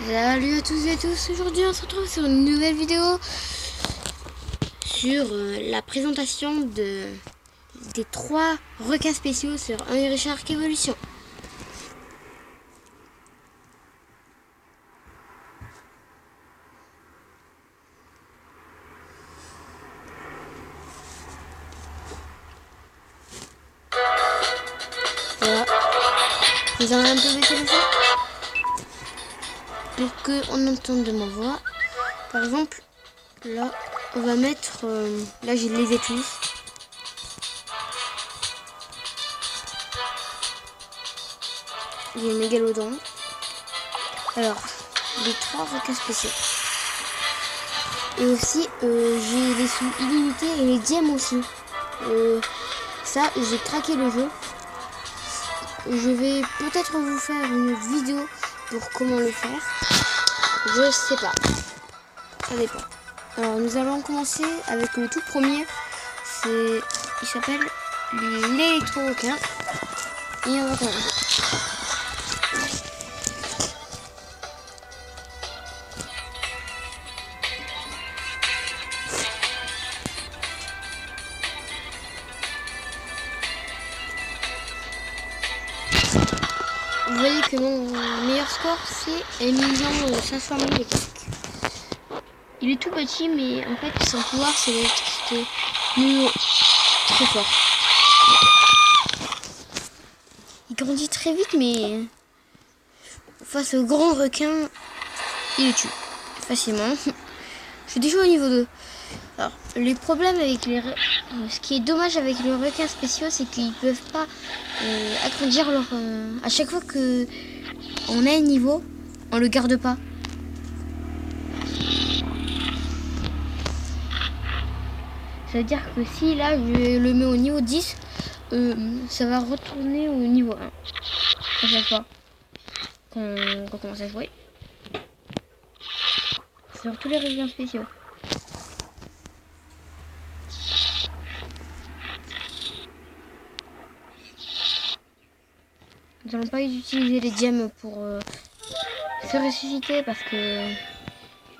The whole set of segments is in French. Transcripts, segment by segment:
Salut à tous et à tous, aujourd'hui on se retrouve sur une nouvelle vidéo sur la présentation des 3 requins spéciaux sur Hungry Shark Evolution. Voilà, vous avez un peu baissé le son pour qu'on entende ma voix. Par exemple, là on va mettre, là j'ai les écluses. J'ai le mégalodon. Alors, les 3 requins spéciaux. Et aussi, j'ai les sous illimités et les dièmes aussi. Ça, j'ai craqué le jeu. Je vais peut-être vous faire une vidéo pour comment le faire. Je sais pas. Ça dépend. Alors, nous allons commencer avec le tout premier. Il s'appelle l'électro-requin. Et on va commencer. Vous voyez que mon meilleur score c'est 1 500 000 et quelques. Il est tout petit, mais en fait son pouvoir c'est l'électricité. Mais très fort. Il grandit très vite, mais face au grand requin, il le tue facilement. Je suis déjà au niveau 2. Alors, les problèmes avec ce qui est dommage avec les requins spéciaux, c'est qu'ils peuvent pas agrandir leur... à chaque fois que on a un niveau, on le garde pas. Ça veut dire que si là je le mets au niveau 10, ça va retourner au niveau 1 à chaque fois qu'on commence à jouer. Sur tous les requins spéciaux. Nous n'allons pas utiliser les gemmes pour se ressusciter parce que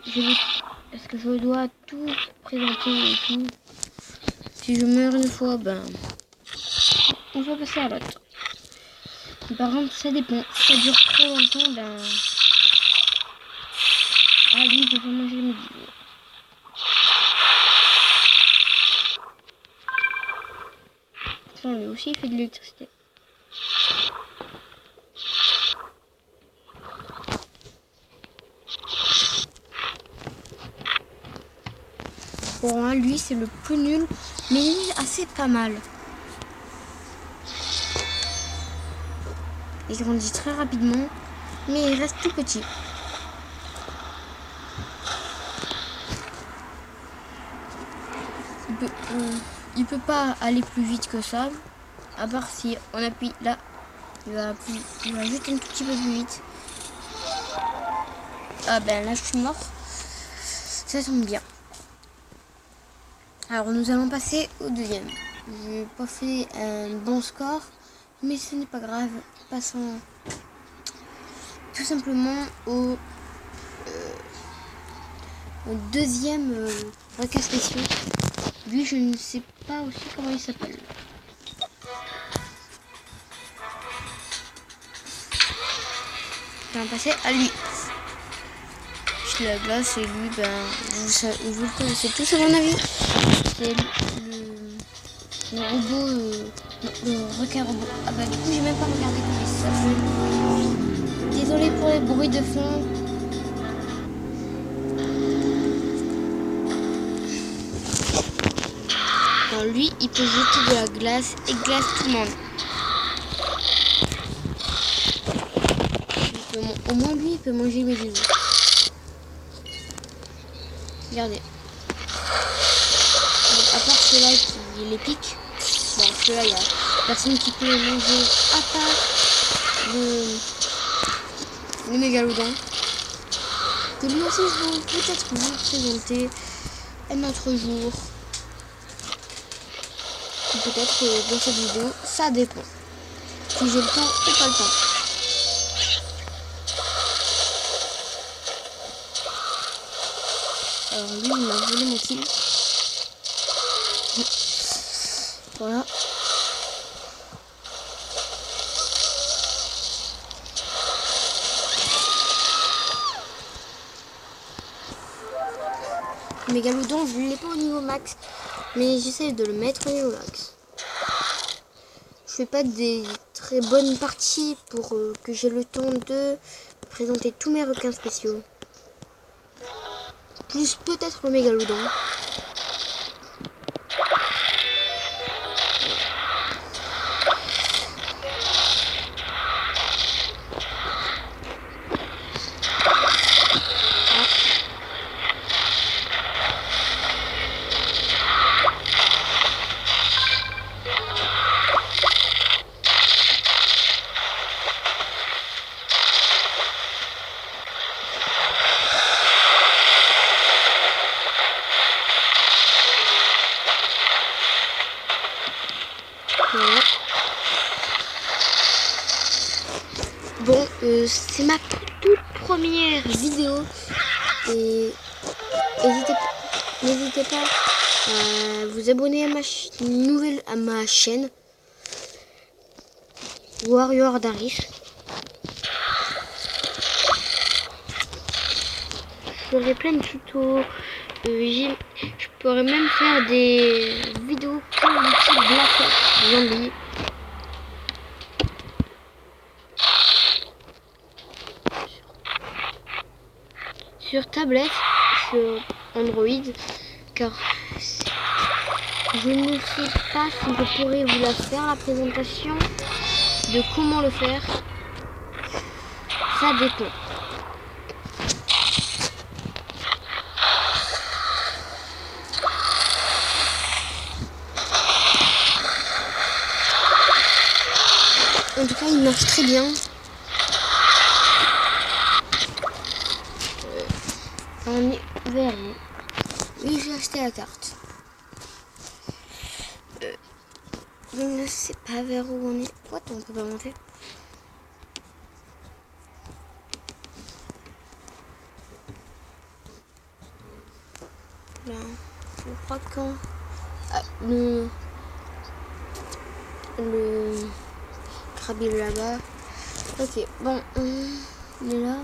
je dois tout présenter et tout. Si je meurs une fois, ben on va passer à l'autre. Par contre, ça dépend. Si ça dure trop longtemps, ben lui, je vais manger mes bijoux. Lui aussi, il fait de l'électricité. Bon, lui, c'est le plus nul, mais il est assez pas mal. Il grandit très rapidement, mais il reste tout petit. Il peut pas aller plus vite que ça, à part si on appuie là, il va juste un tout petit peu plus vite. Ah ben là je suis mort, ça tombe bien. Alors nous allons passer au deuxième. J'ai pas fait un bon score, mais ce n'est pas grave. Passons tout simplement au deuxième requin spéciaux. Lui, je ne sais pas aussi comment il s'appelle. On va passer à lui. Je la glace et lui, ben, vous le connaissez tous à mon avis. C'est le robot, le requin robot. Ah bah du coup, j'ai même pas regardé comment il s'appelle. Désolé pour les bruits de fond. Lui, il peut jeter de la glace et glace tout le monde. Au moins, lui, il peut manger mes bijoux. Regardez. Donc, à part ceux-là qui les piquent, bon, ceux-là, il y a personne qui peut les manger à part le mégalodon. Que lui aussi, je vais peut-être vous présenter un autre jour. Peut-être dans cette vidéo, ça dépend. Si j'ai le temps ou pas le temps. Alors lui, il m'a volé mon kill. Voilà. Mégalodon, je ne l'ai pas au niveau max, mais j'essaie de le mettre au niveau max. Je fais pas des très bonnes parties pour que j'ai le temps de présenter tous mes requins spéciaux. Plus peut-être le mégalodon. Voilà. Bon, c'est ma toute première vidéo et n'hésitez pas à vous abonner à ma chaîne Warrior Darif. Je ferai plein de tutos. Je pourrais même faire des vidéos comme le type Black Ops Zombie. Sur tablette, sur Android, car je ne sais pas si je pourrais vous la faire, la présentation de comment le faire. Ça dépend. En tout cas, il marche très bien. On est vers où? Oui, j'ai acheté la carte. Je ne sais pas vers où on est. What? On peut pas monter. Là, je crois qu'on... Ah, le crabe est là-bas. Ok, bon, il est là.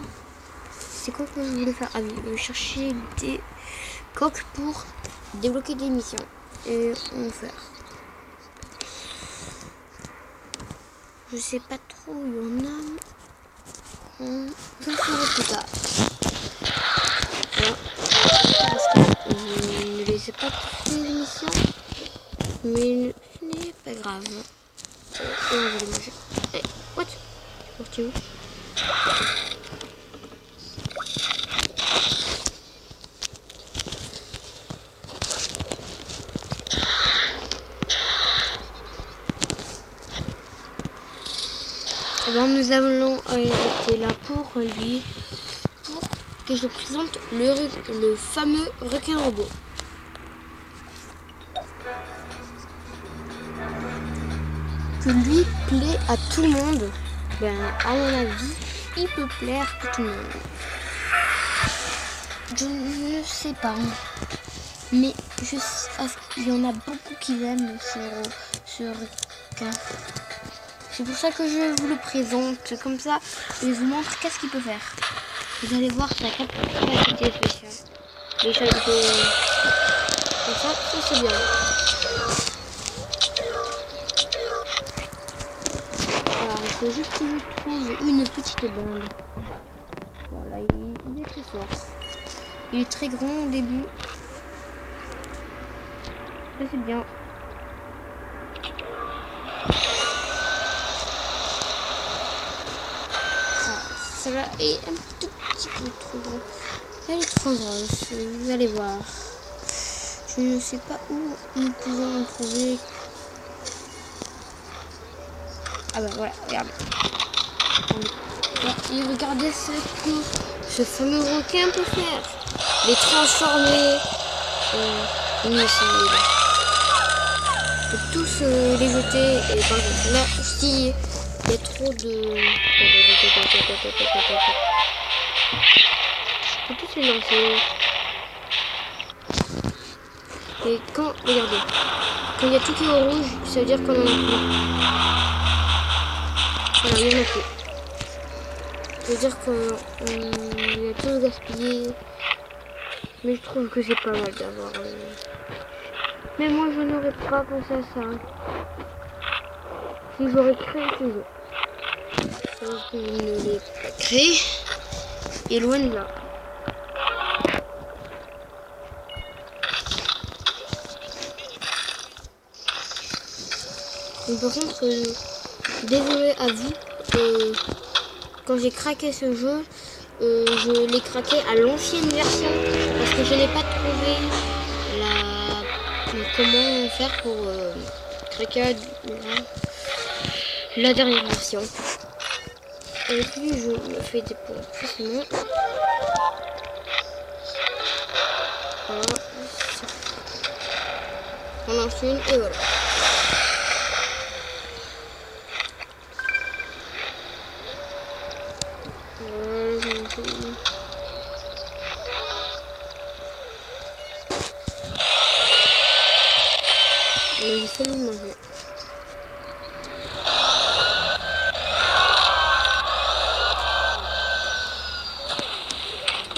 C'est quoi que je voulais faire? Ah oui, chercher des coques pour débloquer des missions. Et on va faire. Je sais pas trop où il y en a. On va le faire plus tard. Voilà. Parce que je ne les ai pas toutes les missions. Mais ce n'est pas grave. Et on va les manger. Hey, what? C'est parti où? Alors nous allons arrêter là pour lui, pour que je présente le fameux requin robot. Que lui plaît à tout le monde, ben à mon avis, il peut plaire à tout le monde. Je ne sais pas, mais il y en a beaucoup qui aiment ce requin. C'est pour ça que je vous le présente comme ça et je vous montre qu'est-ce qu'il peut faire. Vous allez voir sa capacité spéciale. Déjà, ça c'est bien. Alors, il faut juste que je trouve une petite bande. Voilà, il est très fort. Il est très grand au début. Ça c'est bien. Celle-là est un tout petit peu trop grande. Elle est trop grosse, vous allez voir. Je ne sais pas où nous pouvons en trouver. Ah bah voilà, regardez. Et regardez ce que ce fameux requin peut faire. Les transformer. Oui, on peut tous les jeter. Et par exemple, là, si il y a trop de... Je peux tous les lancer. Et quand, regardez, quand il y a tout qui est au rouge, ça veut dire qu'on en a plus. Voilà, il y en a plus. Ça veut dire qu'on a tout gaspillé. Mais je trouve que c'est pas mal d'avoir... Mais moi, je n'aurais pas pensé à ça. Si j'aurais créé ce jeu. Alors que je ne l'ai pas créé. Et loin de là. Mais par contre, désolé à vous, quand j'ai craqué ce jeu, je l'ai craqué à l'ancienne version parce que je n'ai pas trouvé comment faire pour craquer la dernière version. Et puis je me fais des points facilement. Voilà. On lance une et voilà. J'ai seulement mangé.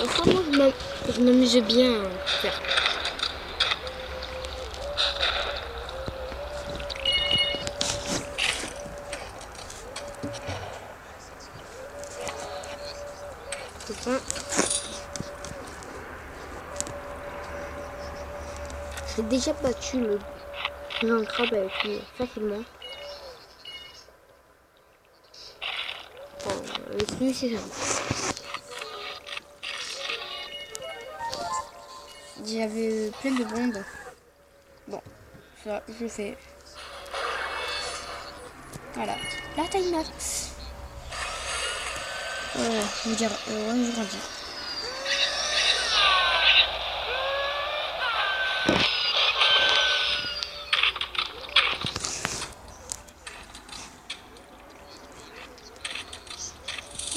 Enfin, moi, je m'amuse bien à faire. J'ai déjà battu le géant crabe avec lui facilement. Bon, avec lui c'est ça. J'avais plein de bombes. Bon, ça je fais. Voilà. La time up. Je veux dire, ouais, je grandis.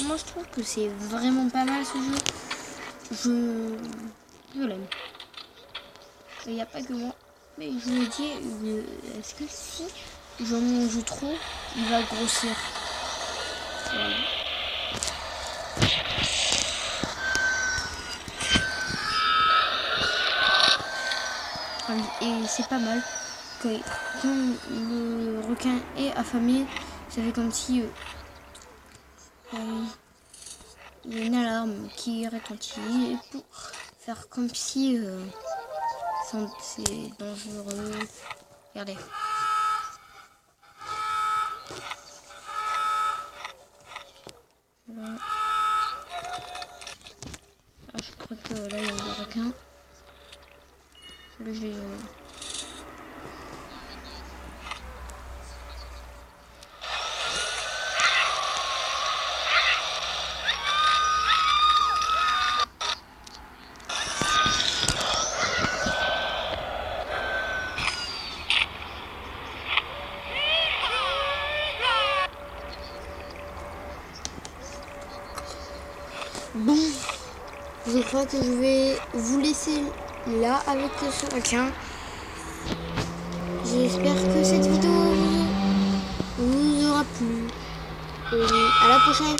Moi je trouve que c'est vraiment pas mal ce jeu. Je l'aime. Il n'y a pas que moi. Mais je me dis, est-ce que si j'en joue trop, il va grossir. Voilà. Et c'est pas mal. Quand le requin est affamé, ça fait comme si il y a une alarme qui retentit pour faire comme si c'est dangereux. Regardez. Voilà. Ah, je crois que là il y a un requin. Là, je vais... Bon, je crois que je vais vous laisser là avec ce requin. J'espère que cette vidéo vous aura plu. À la prochaine.